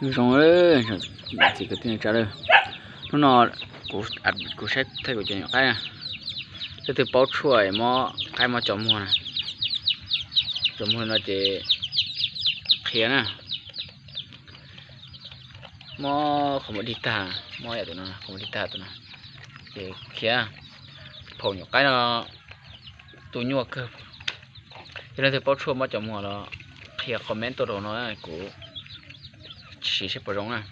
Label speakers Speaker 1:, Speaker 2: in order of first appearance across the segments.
Speaker 1: rong ấy chỉ cái tiền trả đây nó cú sách thay của chuyện cái này từ bao chuối mà cái mà chấm mua nó chỉ khía nè mà không có đi ta mà vậy tụi nó không có đi ta tụi nó chỉ khía phồng nhóc cái nó tụi nhua cơ cho nên từ bao chuối mà chấm mua nó khía comment tụi nó cú chỉ xếp vào giống này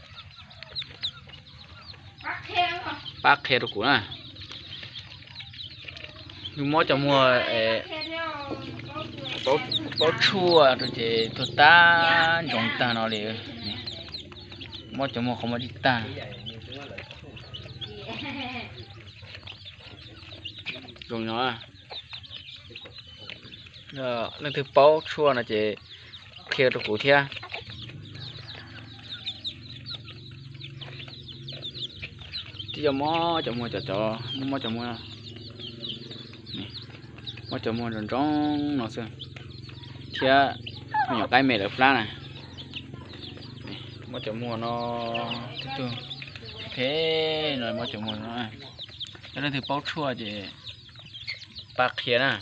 Speaker 1: bác khe được cũ này nhưng mỗi chồng mua bao chua rồi thì tôi ta giống ta nó liền mỗi chồng mua không có đi ta dùng nó rồi lần thứ bao chua là chỉ khe được cũ thia cho mó cho mua cho mó cho mua nè mó cho mua rong rong nó xem thia nhỏ cái mẹ được phá này mó cho mua nó tương thế rồi mó cho mua nó cái này thì bao chua thì bạc kia nè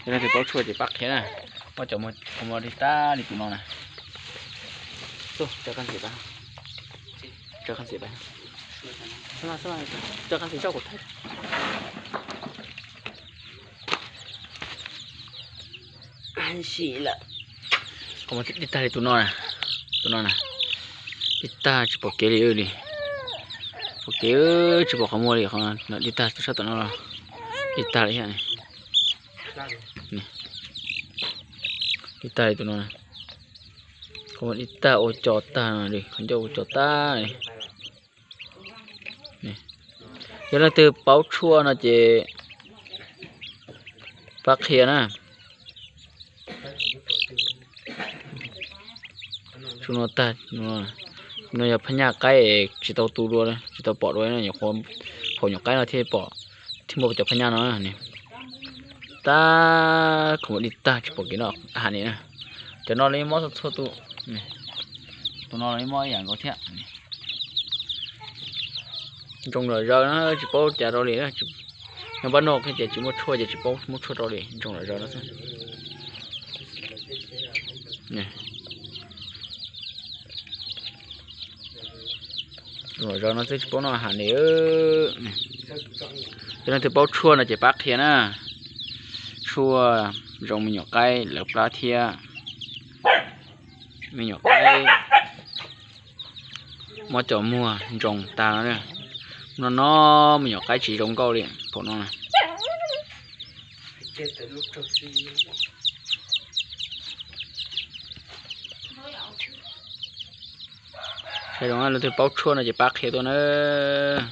Speaker 1: cái này thì bao chua thì bắt thế này, bao chậu một đi ta đi tụi nó này, cho khăn gì bạn, sao cho khăn gì cho cột thép, ăn xì là, còn một đi ta thì tụi nó này, đi ta chỉ bỏ kế đi bỏ kế chỉ bỏ không mua đi không, đi ta sao tụi nó là, đi ta đấy này. Ita itu nona, kemudian ita ocota đi, không cho ocota này, giờ là từ bao chua nó chỉ bạc kia nè, chúng nó ta nó nhập phân nhà cái chỉ tàu tu đua đấy, chỉ tàu bỏ đuôi này nhiều con, phổ nhỏ cái là thế bỏ, thì một chục phân nhà nó này. Ta không đi ta chỉ bỏ cái nó này nè cho nó lấy món số tụ này tụi nó lấy món dạng có thiệt trong rồi giờ nó chỉ bỏ chả đâu liền chỉ nó bắt nổ cái chỉ một chua chỉ bỏ một chua đâu liền trong rồi giờ nó xem này rồi giờ nó sẽ bỏ nó này cho nên thì bỏ chua là chỉ bác thiệt nè chua rong mình nhỏ cây lợp lá thia mình nhỏ cây mua chợ mua rong ta nữa nó mình nhỏ cây chỉ rong câu liền phụ nó này cái đó là từ bao chua là chỉ bác hết thôi nữa